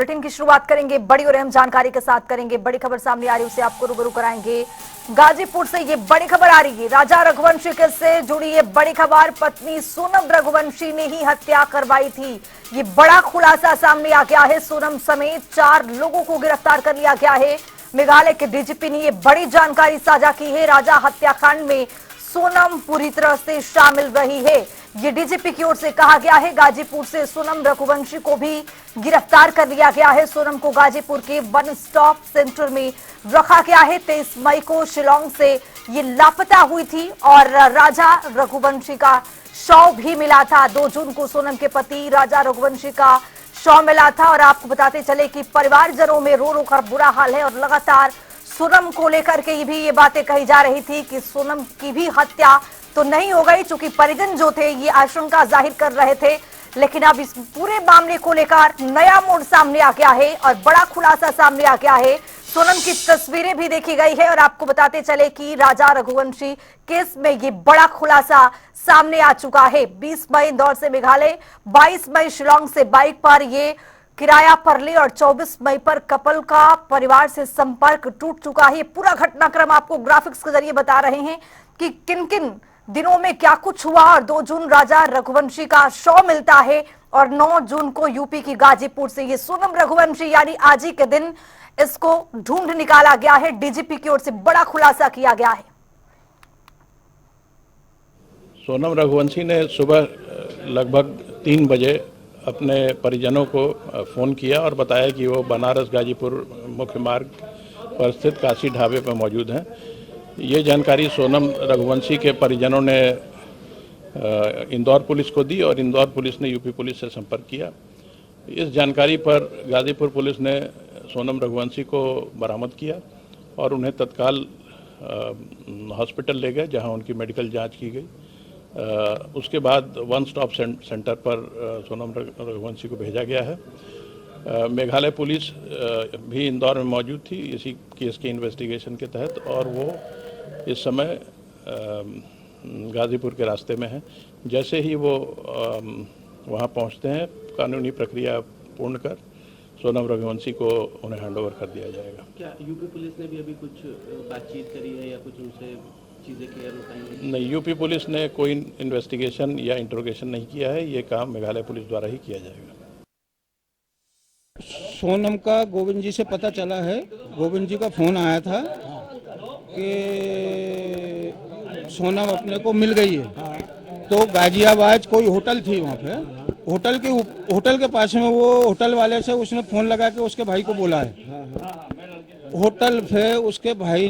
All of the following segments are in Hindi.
बुलेटिन की शुरुआत करेंगे बड़ी और अहम जानकारी के साथ करेंगे। बड़ी खबर सामने आ रही है, उसे आपको रूबरू कराएंगे। गाजीपुर से ये बड़ी खबर आ रही है, राजा रघुवंशी से जुड़ी ये बड़ी खबर। पत्नी सोनम रघुवंशी ने ही हत्या करवाई थी, ये बड़ा खुलासा सामने आ गया है। सोनम समेत 4 लोगों को गिरफ्तार कर लिया गया है। मेघालय के डीजीपी ने ये बड़ी जानकारी साझा की है। राजा हत्याकांड में सोनम पूरी तरह से शामिल रही है, ये डीजीपी की ओर से कहा गया है। गाजीपुर से सोनम रघुवंशी को भी गिरफ्तार कर लिया गया है। सोनम को गाजीपुर के वन स्टॉप सेंटर में रखा गया है। 23 मई को शिलांग से ये लापता हुई थी और राजा रघुवंशी का शव भी मिला था। 2 जून को सोनम के पति राजा रघुवंशी का शव मिला था। और आपको बताते चले कि परिवारजनों में रो रो कर बुरा हाल है और लगातार सोनम को लेकर के भी ये बातें कही जा रही थी कि सोनम की भी हत्या तो नहीं हो गई, चूंकि परिजन जो थे ये आशंका जाहिर कर रहे थे। लेकिन अब इस पूरे मामले को लेकर नया मोड़ सामने आ गया है और बड़ा खुलासा सामने आ गया है। सोनम की तस्वीरें भी देखी गई है और आपको बताते चले कि राजा रघुवंशी केस में ये बड़ा खुलासा सामने आ चुका है। 20 मई इंदौर से मेघालय, 22 मई शिलांग से बाइक पर ये किराया पर ले और 24 मई पर कपल का परिवार से संपर्क टूट चुका है। पूरा घटनाक्रम आपको ग्राफिक्स के जरिए बता रहे हैं कि किन किन दिनों में क्या कुछ हुआ। और 2 जून राजा रघुवंशी का शव मिलता है और 9 जून को यूपी की गाजीपुर से ये सोनम रघुवंशी यानी आज ही के दिन इसको ढूंढ निकाला गया है। डीजीपी की ओर से बड़ा खुलासा किया गया है। सोनम रघुवंशी ने सुबह लगभग 3 बजे अपने परिजनों को फ़ोन किया और बताया कि वो बनारस गाजीपुर मुख्य मार्ग पर स्थित काशी ढाबे पर मौजूद हैं। ये जानकारी सोनम रघुवंशी के परिजनों ने इंदौर पुलिस को दी और इंदौर पुलिस ने यूपी पुलिस से संपर्क किया। इस जानकारी पर गाजीपुर पुलिस ने सोनम रघुवंशी को बरामद किया और उन्हें तत्काल हॉस्पिटल ले गए, जहां उनकी मेडिकल जांच की गई। उसके बाद वन स्टॉप सेंटर पर सोनम रघुवंशी को भेजा गया है। मेघालय पुलिस भी इंदौर में मौजूद थी इसी केस के इन्वेस्टिगेशन के तहत और वो इस समय गाजीपुर के रास्ते में है। जैसे ही वो वहाँ पहुँचते हैं, कानूनी प्रक्रिया पूर्ण कर सोनम रघुवंशी को उन्हें हैंडओवर कर दिया जाएगा। क्या यूपी पुलिस ने भी अभी कुछ बातचीत करी है या कुछ उनसे चीज़ें क्लियर बताई? नहीं, यूपी पुलिस ने कोई इन्वेस्टिगेशन या इंट्रोगेशन नहीं किया है। ये काम मेघालय पुलिस द्वारा ही किया जाएगा। सोनम का गोविंद जी से पता चला है, गोविंद जी का फ़ोन आया था कि सोनम अपने को मिल गई है। तो गाजियाबाद कोई होटल थी, वहाँ पे होटल के पास में वो होटल वाले से उसने फ़ोन लगा के उसके भाई को बोला है। होटल पे उसके भाई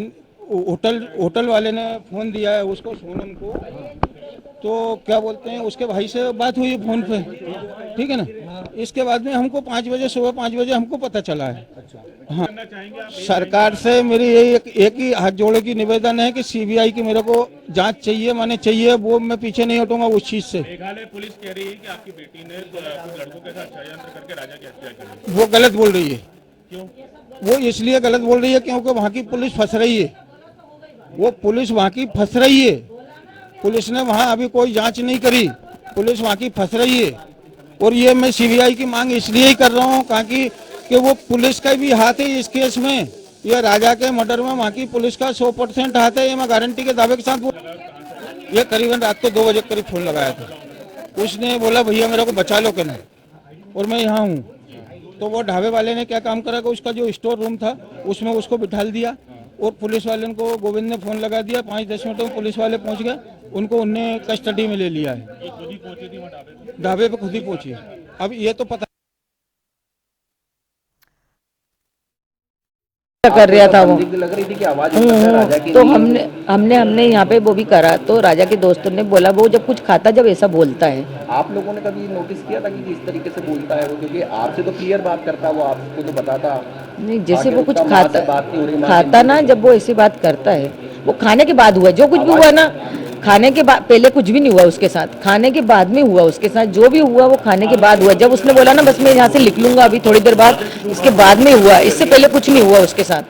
होटल वाले ने फ़ोन दिया है उसको, सोनम को। तो क्या बोलते हैं, उसके भाई से बात हुई फ़ोन पे, ठीक है ना। इसके बाद में हमको 5 बजे, सुबह 5 बजे हमको पता चला है। हाँ, सरकार से मेरी यही एक ही हाथ जोड़े की निवेदन है कि सीबीआई की मेरे को जांच चाहिए, माने चाहिए। वो मैं पीछे नहीं हटूंगा उस चीज से। मेघालय पुलिस कह रही है कि आपकी बेटी ने कुछ लड़कों के साथ षड्यंत्र करके राजा की हत्या की। वो गलत बोल रही है। क्यों? वो इसलिए गलत बोल रही है क्योंकि वहाँ की पुलिस फंस रही है। वो पुलिस वहाँ की फंस रही है। पुलिस ने वहाँ अभी कोई जांच नहीं करी, पुलिस वहाँ की फंस रही है। और ये मैं सीबीआई की मांग इसलिए ही कर रहा हूँ कि वो पुलिस का भी हाथ है इस केस में। ये राजा के मर्डर में वहाँ की पुलिस का 100% हाथ है, ये मैं गारंटी के दावे के साथ। ये करीबन रात को 2 बजे करीब फोन लगाया था। उसने बोला भैया मेरे को बचा लो कहना, और मैं यहाँ हूँ। तो वो ढाबे वाले ने क्या काम करा कि उसका जो स्टोर रूम था उसमें उसको बिठा दिया और पुलिस वाले को गोविंद ने फ़ोन लगा दिया। 5-10 मिनट में पुलिस वाले पहुंच गए, उनको उनने कस्टडी में ले लिया है। ढाबे पे खुद ही पहुंची। अब ये तो पता कर रहा था वो, लग रही थी कि आवाज राजा की। तो हमने यहाँ पे वो भी करा। तो राजा के दोस्तों ने बोला वो जब कुछ खाता जब ऐसा बोलता है। आप लोगों ने कभी नोटिस किया था कि इस तरीके से बोलता है वो? क्योंकि आपसे तो क्लियर बात करता, वो आपको तो बताता नहीं, जैसे वो कुछ खाता ना, जब वो ऐसी बात करता है। वो खाने के बाद हुआ, जो कुछ भी हुआ ना, खाने के बाद, पहले कुछ भी नहीं हुआ उसके साथ, खाने के बाद में हुआ उसके साथ। जो भी हुआ वो खाने के बाद हुआ। जब उसने बोला ना बस मैं यहाँ से लिख लूंगा अभी थोड़ी देर बाद, इसके बाद में हुआ, इससे पहले कुछ नहीं हुआ उसके साथ।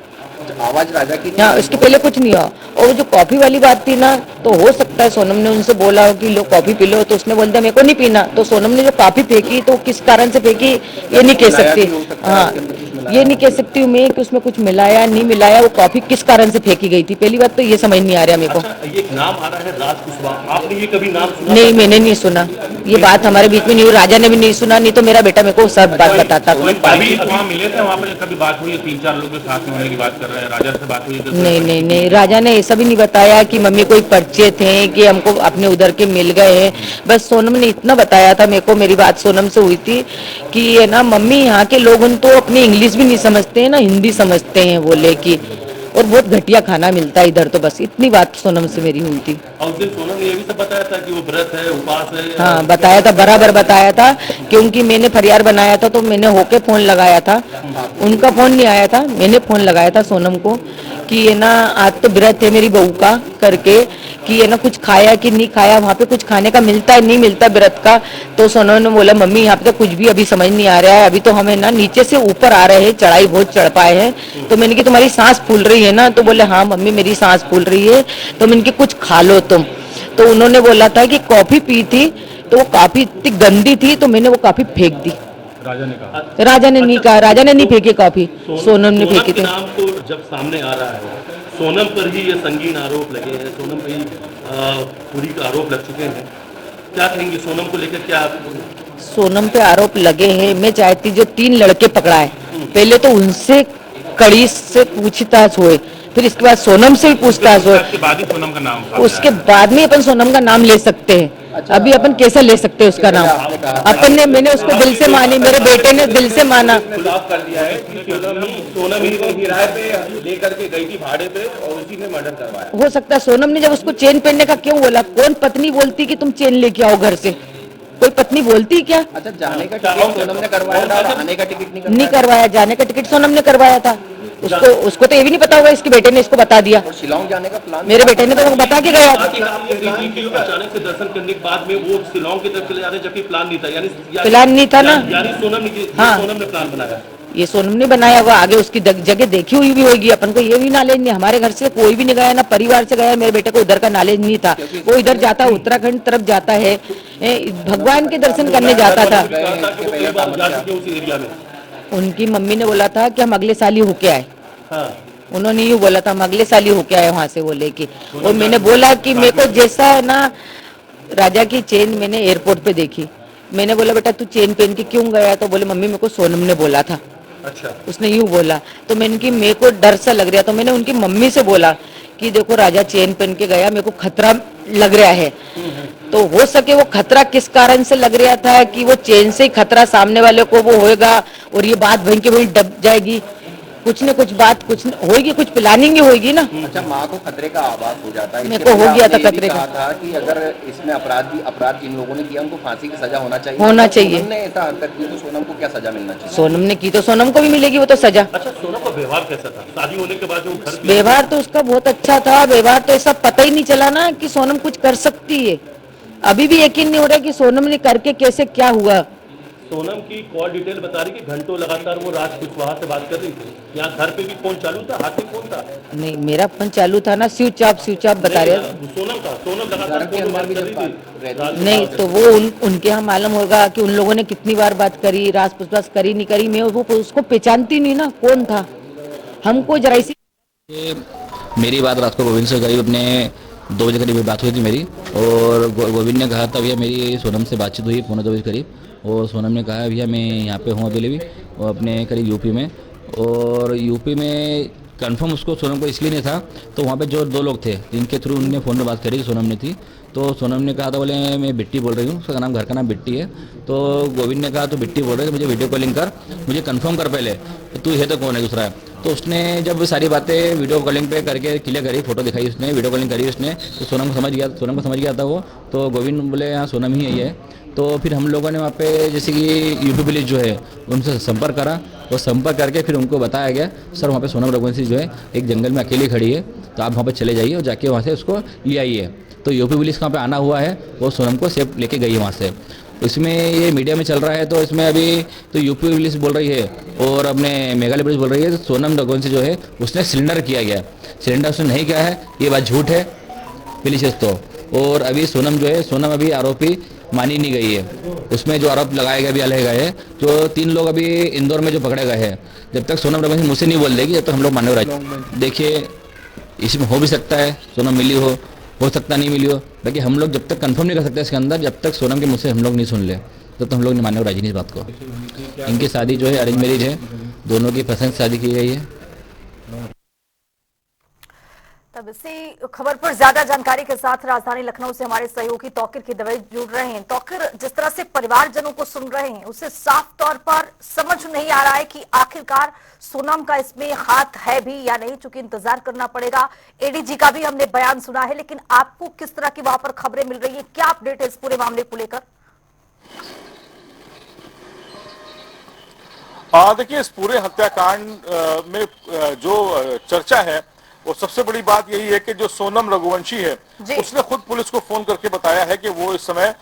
आवाज राजा की हाँ, इसके पहले कुछ नहीं हुआ। और वो जो कॉफी वाली बात थी ना, तो हो सकता है सोनम ने उनसे बोला हो कि लो कॉफी पी लो, तो उसने बोल दिया मेरे को नहीं पीना। तो सोनम ने जो कॉफी फेंकी तो किस कारण से फेंकी ये नहीं कह सकती। हाँ, ये नहीं कह सकती हूँ मैं कि उसमें कुछ मिलाया नहीं मिलाया, वो कॉफी किस कारण से फेंकी गई थी, पहली बात तो ये समझ नहीं आ रहा मेरे को। अच्छा, ये एक नाम आ रहा है राज कुशवाहा, आपने ये कभी नाम सुना? नहीं, मैंने नहीं सुना, ये बात हमारे बीच में नहीं हुई, राजा ने भी नहीं सुना, नहीं तो मेरा बेटा मेरे को सब बात बताता। अभी वहाँ मिले थे, वहाँ पर कभी बात हुई है? 3-4 लोग साथ में होने की बात कर रहे हैं, राजा से बात हुई है? नहीं, राजा ने ऐसा भी नहीं बताया कि मम्मी कोई परिचय थे कि हमको अपने उधर के मिल गए हैं। बस सोनम ने इतना बताया था मेरे को, मेरी बात सोनम से हुई थी कि ये ना मम्मी यहाँ के लोग तो अपनी इंग्लिश भी नहीं समझते हैं ना हिंदी समझते हैं बोले कि, और बहुत घटिया खाना मिलता है इधर, तो बस इतनी बात सोनम से मेरी हुई थी। और उस दिन सोनम ने ये भी सब बताया था कि वो व्रत है, उपास है? हाँ, बताया था, बराबर बताया था, क्योंकि मैंने फरियाद बनाया था तो मैंने होके फोन लगाया था, उनका फोन नहीं आया था, मैंने फोन लगाया था सोनम को कि ये ना आज तो व्रत है मेरी बहू का करके, कि ये ना कुछ खाया कि नहीं खाया, वहाँ पे कुछ खाने का मिलता है नहीं मिलता व्रत का। तो सोनम ने बोला मम्मी यहाँ पे तो कुछ भी अभी समझ नहीं आ रहा है, अभी तो हमें ना नीचे से ऊपर आ रहे हैं, चढ़ाई बहुत चढ़ पाए हैं। तो मैंने कि तुम्हारी सांस फूल रही है ना, तो बोले हाँ मम्मी मेरी सांस फूल रही है। तो मैंने कि कुछ खा लो तुम। तो उन्होंने बोला था कि कॉफी पी थी तो वो काफी इतनी गंदी थी, तो मैंने वो कॉफी फेंक दी। राजा ने कहा? राजा ने नहीं कहा, राजा ने नहीं फेंकी कॉफी, सोनम ने फेंकी थी। नाम तो जब सामने आ रहा है, सोनम पर ही ये संगीन आरोप लगे हैं, सोनम पर ही पूरी आरोप लग चुके हैं, क्या कहेंगे सोनम को लेकर? क्या सोनम पे आरोप लगे हैं, मैं चाहती जो 3 लड़के पकड़ा है पहले तो उनसे कड़ी से पूछताछ हुए, फिर इसके बाद सोनम से भी पूछताछ हुए, उसके बाद ही सोनम का नाम उसके बाद में अपन सोनम का नाम ले सकते हैं। अभी अपन कैसे ले सकते हैं उसका नाम? अपन ने, मैंने उसको दिल से मानी, मेरे बेटे ने दिल से माना। खिलाफ कर दिया है कि सोनम ही किराए पे लेकर के गई थी भाड़े पे और उसी ने मर्डर करवाया। हो सकता है सोनम ने जब उसको चेन पहनने का क्यों बोला, कौन पत्नी बोलती कि तुम चेन लेके आओ घर से, कोई पत्नी बोलती क्या? अच्छा, जाने का टिकट सोनम ने करवाया था, आने का टिकट नहीं करवाया, जाने का टिकट सोनम ने करवाया था। उसको तो ये भी नहीं पता होगा, इसके बेटे ने इसको बता दिया। और शिलोंग जाने का प्लान मेरे बेटे ने तो बता के गया था। अचानक से दर्शन करने के बाद में वो शिलोंग की तरफ चले जाते जबकि प्लान नहीं था, यानी प्लान नहीं था ना, यानी सोनम ने प्लान बनाया। ये सोनम ने बनाया हुआ, आगे उसकी जगह देखी हुई भी होगी, अपन को ये भी नॉलेज नहीं। हमारे घर से कोई भी नहीं गया, ना परिवार से गया, मेरे बेटे को उधर का नॉलेज नहीं था। वो इधर जाता, उत्तराखंड तरफ जाता है, भगवान के दर्शन करने जाता था। उनकी मम्मी ने बोला था कि हम अगले साल ही होके आए। उन्होंने यूँ बोला था हम अगले साल ही होके आए वहां से, वो लेके। और मैंने बोला कि मेरे को जैसा है ना, राजा की चेन मैंने एयरपोर्ट पे देखी, मैंने बोला बेटा तू चेन पहन के क्यों गया? तो बोले मम्मी मेरे को सोनम ने बोला था। अच्छा, उसने यूं बोला, तो मैंने कि मेरे को डर सा लग रहा, तो मैंने उनकी मम्मी से बोला कि देखो राजा चेन पहन के गया, मेरे को खतरा लग रहा है। तो हो सके वो खतरा किस कारण से लग रहा था कि वो चेन से ही खतरा सामने वाले को वो होएगा और ये बात वहीं के वहीं दब जाएगी, कुछ न कुछ बात कुछ होगी, कुछ प्लानिंग ही होगी ना। अच्छा, माँ को खतरे का आभास हो जाता है। मेरे को हो गया था खतरे का। कहा था कि अगर इसमें अपराध जिन लोगों ने किया उनको फांसी की सजा होना चाहिए। चाहिए। सोनम ने ऐसा हरकत की तो सोनम को क्या सजा मिलना चाहिए? सोनम ने की तो सोनम को भी मिलेगी वो तो सजा। अच्छा, सोनम का व्यवहार कैसा था शादी होने के बाद? जो घर व्यवहार तो उसका बहुत अच्छा था, व्यवहार तो ऐसा पता ही नहीं चला ना कि सोनम कुछ कर सकती है। अभी भी यकीन नहीं हो रहा कि सोनम ने करके कैसे क्या हुआ। सोनम की कॉल डिटेल बता रही कि घंटों लगातार वो राज कुशवाहा से बात कर रही थी। यहाँ घर पे भी फोन चालू था, हाथ में फोन था? नहीं, मेरा फोन चालू था ना, स्विच ऑफ बता रहे। सोनम लगातार फोन बात कर रही थी। नहीं तो वो उनके यहाँ मालूम होगा कि उन लोगों ने कितनी बार बात करी, राज पूछताछ करी नहीं करी। मैं वो उसको पहचानती नहीं ना, कौन था, हमको जरा सी। मेरी बात रात को गोविंद से करीब अपने 2 बजे करीब बात हुई थी मेरी, और गोविंद ने कहा था भैया मेरी सोनम से बातचीत हुई 2:45 बजे करीब, और सोनम ने कहा भैया मैं यहाँ पे हूँ अभी भी, और अपने करीब यूपी में। और यूपी में कंफर्म उसको सोनम को इसलिए नहीं था, तो वहाँ पे जो 2 लोग थे जिनके थ्रू उन्होंने फ़ोन में बात करी सोनम ने थी, तो सोनम ने कहा था बोले मैं बिट्टी बोल रही हूँ, उसका नाम घर का नाम बिट्टी है। तो गोविंद ने कहा तो बिट्टी बोल रहे थे, मुझे वीडियो कॉलिंग कर, मुझे कंफर्म कर पहले तू है तो कौन है दूसरा। तो उसने जब सारी बातें वीडियो कॉलिंग पे करके क्लियर करी, फोटो दिखाई उसने, वीडियो कॉलिंग करी उसने, तो सोनम को समझ गया था वो। तो गोविंद बोले हाँ सोनम ही है। तो फिर हम लोगों ने वहाँ पे जैसे कि यूपी पुलिस जो है उनसे संपर्क करा, और संपर्क करके फिर उनको बताया गया सर वहाँ पे सोनम रघुवंशी जो है एक जंगल में अकेली खड़ी है, तो आप वहाँ पे चले जाइए और जाके वहाँ से उसको ले आइए। तो यूपी पुलिस वहाँ पे आना हुआ है और सोनम को सेफ लेके गई है वहाँ से। इसमें ये मीडिया में चल रहा है, तो इसमें अभी तो यूपी पुलिस बोल रही है और अपने मेघालय पुलिस बोल रही है, तो सोनम रघुवंशी जो है उसने सिलेंडर किया गया, सिलेंडर उसने नहीं किया है, ये बात झूठ है पुलिस तो। और अभी सोनम जो है, सोनम अभी आरोपी मानी नहीं गई है, उसमें जो आरोप लगाए गए, अभी अलग गए हैं, जो 3 लोग अभी इंदौर में जो पकड़े गए हैं, जब तक सोनम रघुवंशी मुझसे नहीं बोल देगी, जब तक हम लोग मान्य राज। देखिए, इसमें हो भी सकता है सोनम मिली हो सकता नहीं मिली हो, बाकी हम लोग जब तक कंफर्म नहीं कर सकते इसके अंदर, जब तक सोनम के मुझसे हम लोग नहीं सुन ले, तो हम लोग नहीं माने राजी नहीं इस बात को। इनकी शादी जो है अरेंज मैरिज है, दोनों की पसंद शादी की गई है। तब इसी खबर पर ज्यादा जानकारी के साथ राजधानी लखनऊ से हमारे सहयोगी तौकीर की दवाई जुड़ रहे हैं। तौकीर, जिस तरह से परिवारजनों को सुन रहे हैं, उससे साफ तौर पर समझ नहीं आ रहा है कि आखिरकार सोनम का इसमें हाथ है भी या नहीं, चूंकि इंतजार करना पड़ेगा। एडीजी का भी हमने बयान सुना है, लेकिन आपको किस तरह की वहां पर खबरें मिल रही है, क्या अपडेट है इस पूरे मामले को लेकर? देखिए, इस पूरे हत्याकांड में जो चर्चा है, वो सबसे बड़ी बात यही है कि जो सोनम रघुवंशी है, उसने खुद पुलिस को फोन करके बताया है कि वो इस समय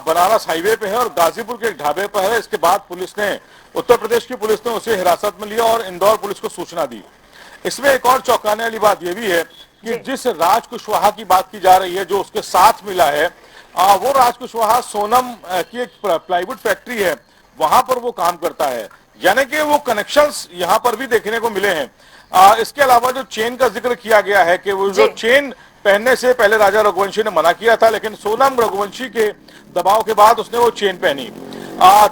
बनारस हाईवे पे है और गाजीपुर के एक ढाबे पर है। इसके बाद पुलिस ने, उत्तर प्रदेश की पुलिस ने उसे हिरासत में लिया और इंदौर पुलिस को सूचना दी। इसमें एक और चौंकाने वाली बात यह भी है कि जिस राज कुशवाहा की बात की जा रही है, जो उसके साथ मिला है, वो राज कुशवाहा सोनम की एक प्लाईवुड फैक्ट्री है, वहां पर वो काम करता है, यानी कि वो कनेक्शंस यहां पर भी देखने को मिले हैं। इसके अलावा जो चेन का जिक्र किया गया है कि वो जो चेन पहनने से पहले राजा रघुवंशी ने मना किया था, लेकिन सोनम रघुवंशी के दबाव के बाद उसने वो चेन पहनी।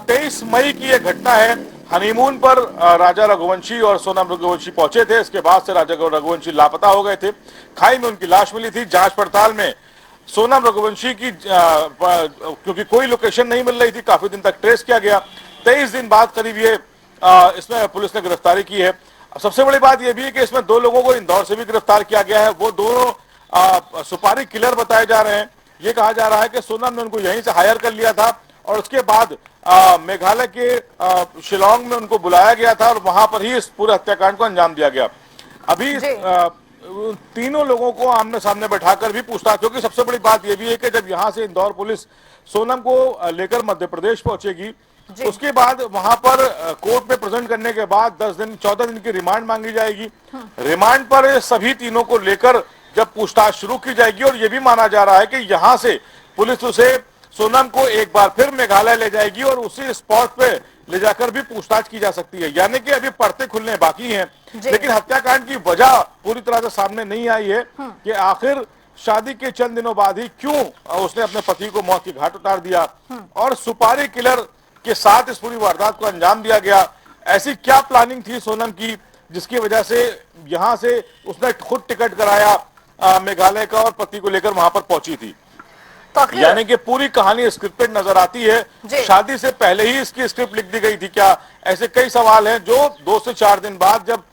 23 मई की यह घटना है। हनीमून पर राजा रघुवंशी और सोनम रघुवंशी पहुंचे थे। इसके बाद से राजा रघुवंशी लापता हो गए थे। खाई में उनकी लाश मिली थी। जांच पड़ताल में सोनम रघुवंशी की क्योंकि कोई लोकेशन नहीं मिल रही थी, काफी दिन तक ट्रेस किया गया। 23 दिन बाद करीब ये इसमें पुलिस ने गिरफ्तारी की है। सबसे बड़ी बात यह भी है कि इसमें 2 लोगों को इंदौर से भी गिरफ्तार किया गया है। वो दोनों सुपारी किलर बताए जा रहे हैं। ये कहा जा रहा है कि सोनम ने उनको यहीं से हायर कर लिया था और उसके बाद मेघालय के शिलोंग में उनको बुलाया गया था और वहां पर ही इस पूरे हत्याकांड को अंजाम दिया गया। अभी तीनों लोगों को आमने सामने बैठाकर भी पूछताछ, क्योंकि सबसे बड़ी बात यह भी है कि जब यहां से इंदौर पुलिस सोनम को लेकर मध्य प्रदेश पहुंचेगी, उसके बाद वहां पर कोर्ट में प्रेजेंट करने के बाद 14 दिन की रिमांड मांगी जाएगी। रिमांड पर सभी तीनों को लेकर जब पूछताछ शुरू की जाएगी और यह भी माना जा रहा है कि यहां से पुलिस उसे, सोनम को एक बार फिर मेघालय ले जाएगी और उसी स्पॉट पे ले जाकर भी पूछताछ की जा सकती है। यानी कि अभी पर्दे खुलने बाकी हैं, लेकिन हत्याकांड की वजह पूरी तरह से सामने नहीं आई है कि आखिर शादी के चंद दिनों बाद ही क्यों उसने अपने पति को मौत की घाट उतार दिया और सुपारी किलर के साथ इस पूरी वारदात को अंजाम दिया गया। ऐसी क्या प्लानिंग थी सोनम की जिसकी वजह से यहां से उसने खुद टिकट कराया मेघालय का और पति को लेकर वहां पर पहुंची थी। यानी कि पूरी कहानी स्क्रिप्टेड नजर आती है। शादी से पहले ही इसकी स्क्रिप्ट लिख दी गई थी क्या? ऐसे कई सवाल हैं जो 2 से 4 दिन बाद जब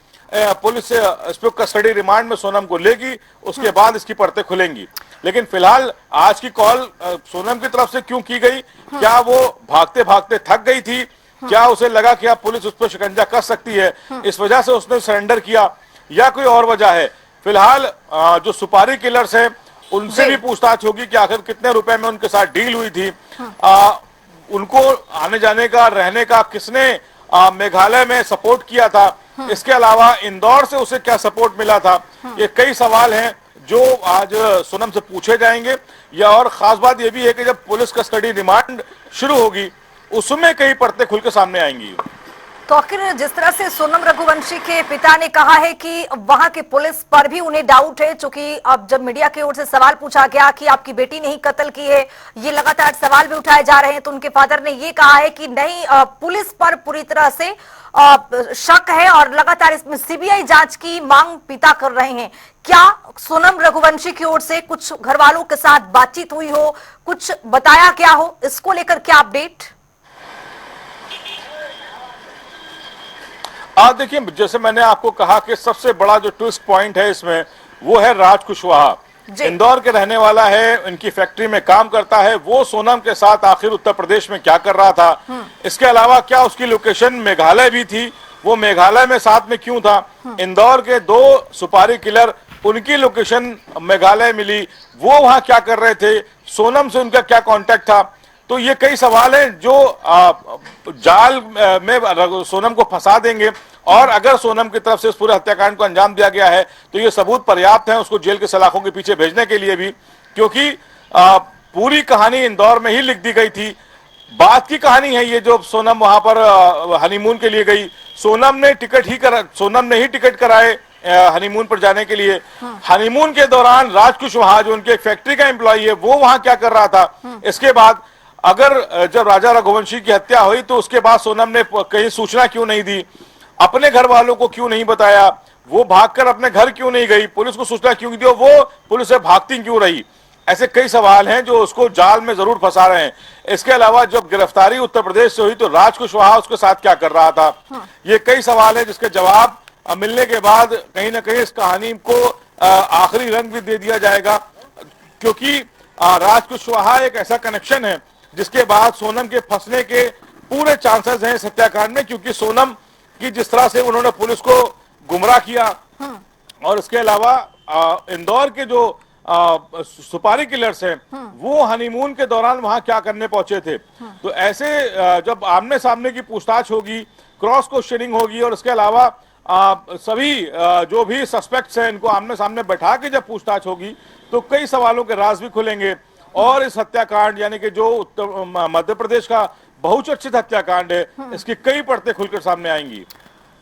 पुलिस से इस पर कस्टडी रिमांड में सोनम को लेगी, उसके बाद इसकी परतें खुलेंगी। लेकिन फिलहाल आज की कॉल सोनम की तरफ से क्यों की गई? क्या वो भागते भागते थक गई थी? क्या उसे लगा कि अब पुलिस उस पर शिकंजा कर सकती है, इस वजह से उसने सरेंडर किया, या कोई और वजह है? फिलहाल जो सुपारी किलर्स हैं उनसे भी पूछताछ होगी कि आखिर कितने रुपए में उनके साथ डील हुई थी, उनको आने जाने का, रहने का किसने मेघालय में सपोर्ट किया था, इसके अलावा इंदौर से उसे क्या सपोर्ट मिला था। ये कई सवाल हैं जो आज सोनम से पूछे जाएंगे। या और खास बात यह भी है कि जब पुलिस कस्टडी रिमांड शुरू होगी उसमें कई परतें खुल के सामने आएंगी। तो आखिर जिस तरह से सोनम रघुवंशी के पिता ने कहा है कि वहां के पुलिस पर भी उन्हें डाउट है, चूंकि अब जब मीडिया की ओर से सवाल पूछा गया कि आपकी बेटी ने ही कत्ल की है, ये लगातार सवाल भी उठाए जा रहे हैं, तो उनके फादर ने ये कहा है कि नहीं, पुलिस पर पूरी तरह से शक है और लगातार इसमें सीबीआई जांच की मांग पिता कर रहे हैं। क्या सोनम रघुवंशी की ओर से कुछ घर वालों के साथ बातचीत हुई हो, कुछ बताया क्या हो, इसको लेकर क्या अपडेट? देखिए, जैसे मैंने आपको कहा कि सबसे बड़ा जो ट्विस्ट पॉइंट है इसमें वो है राज कुशवाहा। इंदौर के रहने वाला है, इनकी फैक्ट्री में काम करता है। वो सोनम के साथ आखिर उत्तर प्रदेश में क्या कर रहा था? इसके अलावा क्या उसकी लोकेशन मेघालय भी थी? वो मेघालय में साथ में क्यों था? इंदौर के 2 सुपारी किलर, उनकी लोकेशन मेघालय मिली, वो वहां क्या कर रहे थे? सोनम से उनका क्या कॉन्टेक्ट था? तो ये कई सवाल हैं जो जाल में सोनम को फंसा देंगे। और अगर सोनम की तरफ से इस पूरे हत्याकांड को अंजाम दिया गया है तो ये सबूत पर्याप्त है उसको जेल के सलाखों के पीछे भेजने के लिए भी, क्योंकि पूरी कहानी इंदौर में ही लिख दी गई थी। बात की कहानी है ये, जो सोनम वहां पर हनीमून के लिए गई, सोनम ने ही टिकट कराए हनीमून पर जाने के लिए। हनीमून के दौरान राज कुशवाहा जो उनके एक फैक्ट्री का एम्प्लॉई है वो वहां क्या कर रहा था। इसके बाद अगर जब राजा रघुवंशी की हत्या हुई तो उसके बाद सोनम ने कहीं सूचना क्यों नहीं दी, अपने घर वालों को क्यों नहीं बताया, वो भागकर अपने घर क्यों नहीं गई, पुलिस को सूचना क्यों दी, वो पुलिस से भागती क्यों रही। ऐसे कई सवाल हैं जो उसको जाल में जरूर फंसा रहे हैं। इसके अलावा जब गिरफ्तारी उत्तर प्रदेश से हुई तो राज कुशवाहा उसके साथ क्या कर रहा था। ये कई सवाल हैं जिसके जवाब मिलने के बाद कहीं ना कहीं इस कहानी को आखिरी रंग भी दे दिया जाएगा, क्योंकि राज कुशवाहा एक ऐसा कनेक्शन है जिसके बाद सोनम के फंसने के पूरे चांसेस हैं इस हत्याकांड में, क्योंकि सोनम की जिस तरह से उन्होंने पुलिस को गुमराह किया और इसके अलावा इंदौर के जो सुपारी किलर्स हैं वो हनीमून के दौरान वहां क्या करने पहुंचे थे। तो ऐसे जब आमने सामने की पूछताछ होगी, क्रॉस क्वेश्चनिंग होगी और इसके अलावा सभी जो भी सस्पेक्ट्स हैं इनको आमने सामने बैठा के जब पूछताछ होगी तो कई सवालों के राज भी खुलेंगे और इस हत्याकांड यानी कि जो मध्य प्रदेश का बहुचर्चित हत्याकांड है इसकी कई परतें खुलकर सामने आएंगी।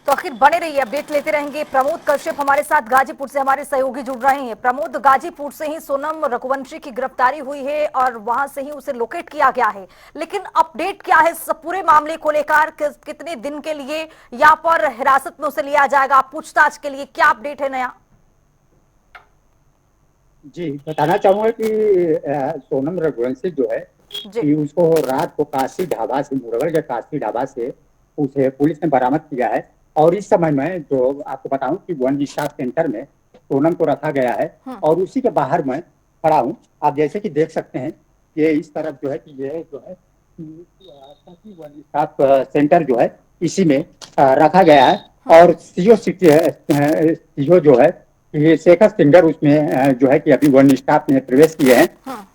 तो आखिर बने रहिए, अपडेट लेते रहेंगे। प्रमोद कश्यप हमारे साथ गाजीपुर से हमारे सहयोगी जुड़ रहे हैं। प्रमोद, गाजीपुर से ही सोनम रघुवंशी की गिरफ्तारी हुई है और वहां से ही उसे लोकेट किया गया है, लेकिन अपडेट क्या है इस पूरे मामले को लेकर? कितने दिन के लिए यहाँ पर हिरासत में उसे लिया जाएगा पूछताछ के लिए, क्या अपडेट है नया? जी बताना चाहूंगा कि सोनम रघुवंशी जो है कि उसको रात को काशी ढाबा से, मुरगल के काशी ढाबा से उसे पुलिस ने बरामद किया है। और इस समय में जो आपको बताऊं कि वन स्टाफ सेंटर में सोनम को रखा गया है और उसी के बाहर मैं खड़ा हूं। आप जैसे कि देख सकते हैं ये इस तरफ जो है कि ये जो है वन स्टाफ सेंटर जो है इसी में रखा गया है। और सीओ जो है ये शेखर सिंगर उसमें जो है कि अभी वन स्टाफ में प्रवेश किए हैं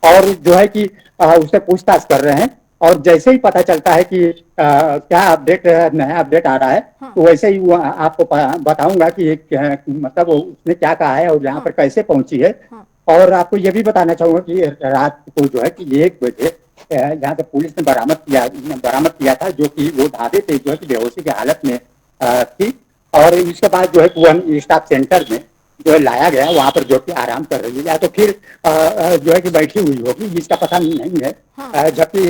और जो है कि उससे पूछताछ कर रहे हैं। और जैसे ही पता चलता है कि क्या अपडेट नया अपडेट आ रहा है तो वैसे ही वो आपको बताऊंगा कि मतलब उसने क्या कहा है और यहाँ पर कैसे पहुंची है। और आपको ये भी बताना चाहूंगा कि रात को जो है कि 1 बजे यहाँ पे पुलिस ने बरामद किया था, जो कि वो ढाबे पे जो है कि बेहोशी की हालत में थी। और इसके बाद जो है वन स्टाफ सेंटर में जो है लाया गया, वहां पर जो कि आराम कर रही है या तो फिर जो है कि बैठी हुई होगी, इसका पता नहीं है। जबकि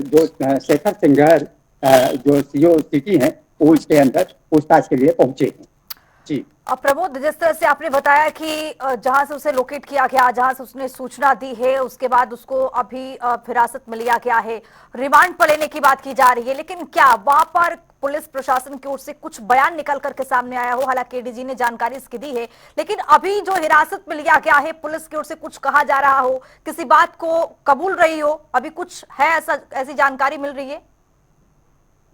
जो शेखर सिंगर जो सीओ सिटी हैं वो इसके अंदर पूछताछ के लिए पहुंचे हैं। जी प्रमोद, जिस तरह से आपने बताया कि जहां से उसे लोकेट किया गया, जहां से उसने सूचना दी है, उसके बाद उसको अभी हिरासत में लिया गया है, रिमांड पर लेने की बात की जा रही है, लेकिन क्या वहां पर पुलिस प्रशासन की ओर से कुछ बयान निकल करके सामने आया हो? हालांकि एडीजी ने जानकारी इसकी दी है, लेकिन अभी जो हिरासत में लिया गया है पुलिस की ओर से कुछ कहा जा रहा हो, किसी बात को कबूल रही हो, अभी कुछ है ऐसी जानकारी मिल रही है?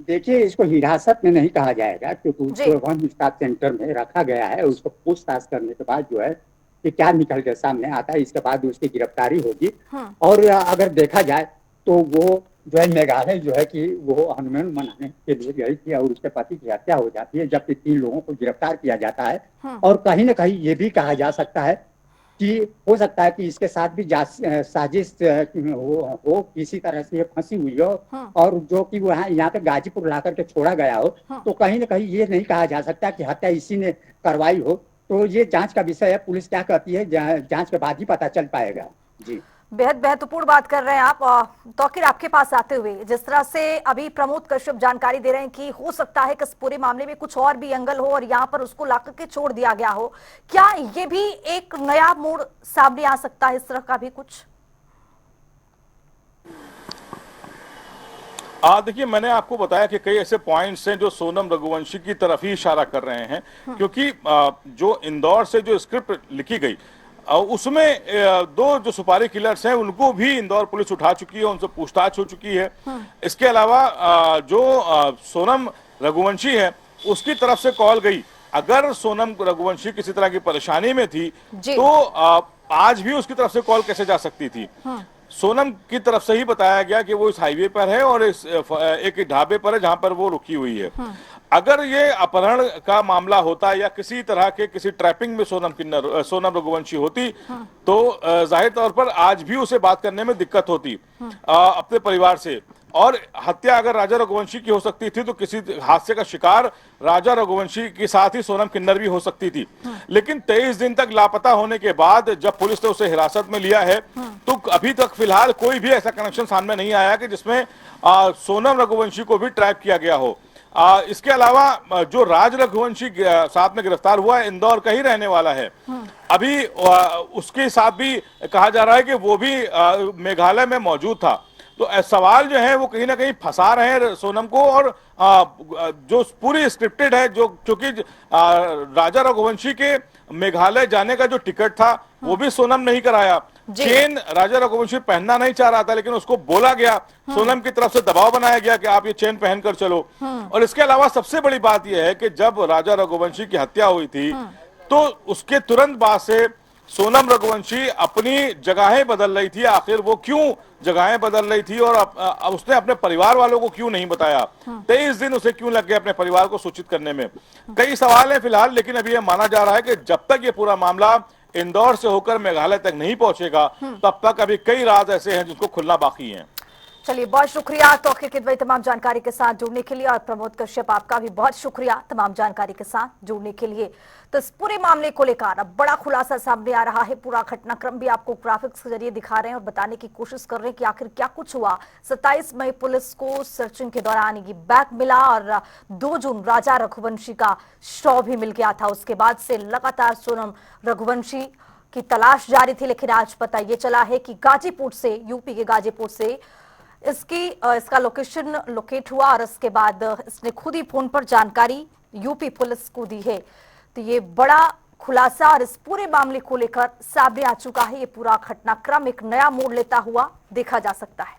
देखिए, इसको हिरासत में नहीं कहा जाएगा क्योंकि उसको वन स्टाफ सेंटर में रखा गया है। उसको पूछताछ करने के बाद जो है कि क्या निकल के सामने आता है, इसके बाद उसकी गिरफ्तारी होगी। और अगर देखा जाए तो वो जो है मेघालय जो है कि वो हनुमान मनाने के लिए गई थी और उसके पति की हत्या हो जाती है, जबकि 3 लोगों को गिरफ्तार किया जाता है। और कहीं ना कहीं ये भी कहा जा सकता है कि हो सकता है कि इसके साथ भी साजिश हो किसी तरह से फंसी हुई हो और जो कि वो यहाँ पे गाजीपुर ला करके छोड़ा गया हो। तो कहीं ना कहीं ये नहीं कहा जा सकता कि हत्या इसी ने करवाई हो। तो ये जांच का विषय है, पुलिस क्या कहती है जांच के बाद ही पता चल पाएगा। जी बेहद महत्वपूर्ण बात कर रहे हैं आप। तौकीर, आपके पास आते हुए जिस तरह से अभी प्रमोद कश्यप जानकारी दे रहे हैं कि हो सकता है कि इस पूरे मामले में कुछ और भी एंगल हो और यहाँ पर उसको लाकर के छोड़ दिया गया हो, क्या ये भी एक नया मोड़ सामने आ सकता है? इस तरह का भी कुछ? देखिए, मैंने आपको बताया कि कई ऐसे पॉइंट्स हैं जो सोनम रघुवंशी की तरफ ही इशारा कर रहे हैं, क्योंकि जो इंदौर से जो स्क्रिप्ट लिखी गई उसमें 2 जो सुपारी किलर्स हैं उनको भी इंदौर पुलिस उठा चुकी है, उनसे पूछताछ हो चुकी है। इसके अलावा जो सोनम रघुवंशी है उसकी तरफ से कॉल गई, अगर सोनम रघुवंशी किसी तरह की परेशानी में थी तो आज भी उसकी तरफ से कॉल कैसे जा सकती थी? सोनम की तरफ से ही बताया गया कि वो इस हाईवे पर है और इस एक ढाबे पर है जहां पर वो रुकी हुई है। अगर ये अपहरण का मामला होता या किसी तरह के किसी ट्रैपिंग में सोनम रघुवंशी होती तो जाहिर तौर पर आज भी उसे बात करने में दिक्कत होती अपने परिवार से, और हत्या अगर राजा रघुवंशी की हो सकती थी तो किसी हादसे का शिकार राजा रघुवंशी के साथ ही सोनम किन्नर भी हो सकती थी। लेकिन 23 दिन तक लापता होने के बाद जब पुलिस ने उसे हिरासत में लिया है तो अभी तक फिलहाल कोई भी ऐसा कनेक्शन सामने नहीं आया कि जिसमें सोनम रघुवंशी को भी ट्रैप किया गया हो। इसके अलावा जो राज रघुवंशी साथ में गिरफ्तार हुआ है इंदौर का ही रहने वाला है। अभी उसके साथ भी कहा जा रहा है कि वो भी मेघालय में मौजूद था। तो सवाल जो है वो कहीं ना कहीं फंसा रहे हैं सोनम को, और जो पूरी स्क्रिप्टेड है, जो क्योंकि राजा रघुवंशी के मेघालय जाने का जो टिकट था वो भी सोनम नहीं कराया। चेन राजा रघुवंशी पहनना नहीं चाह रहा था लेकिन उसको बोला गया, सोनम की तरफ से दबाव बनाया गया कि आप ये चेन पहनकर चलो। और इसके अलावा सबसे बड़ी बात यह है कि जब राजा रघुवंशी की हत्या हुई थी तो उसके तुरंत बाद से सोनम रघुवंशी अपनी जगहें बदल रही थी। आखिर वो क्यों जगहें बदल रही थी और उसने अपने परिवार वालों को क्यों नहीं बताया? 23 दिन उसे क्यों लग गए अपने परिवार को सूचित करने में? कई सवाल हैं फिलहाल, लेकिन अभी यह माना जा रहा है कि जब तक ये पूरा मामला इंदौर से होकर मेघालय तक नहीं पहुंचेगा तब तक अभी कई राज ऐसे हैं जिनको खुलना बाकी है। चलिए, बहुत शुक्रिया तौकीर किदवई तमाम जानकारी के साथ जुड़ने के लिए, और प्रमोद कश्यप आपका भी बहुत शुक्रिया तमाम जानकारी के साथ जुड़ने के लिए। तो इस पूरे मामले को लेकर अब बड़ा खुलासा सामने आ रहा है। पूरा घटनाक्रम भी आपको ग्राफिक्स के जरिए दिखा रहे हैं और बताने की कोशिश कर रहे हैं कि आखिर क्या कुछ हुआ। 27 मई पुलिस को सर्चिंग के दौरान ये बैग मिला और 2 जून राजा रघुवंशी का शव भी मिल गया था। उसके बाद से लगातार सोनम रघुवंशी की तलाश जारी थी, लेकिन आज पता ये चला है कि गाजीपुर से, यूपी के गाजीपुर से इसका लोकेशन लोकेट हुआ और इसके बाद इसने खुद ही फोन पर जानकारी यूपी पुलिस को दी है। तो ये बड़ा खुलासा और इस पूरे मामले को लेकर सामने आ चुका है। ये पूरा घटनाक्रम एक नया मोड़ लेता हुआ देखा जा सकता है।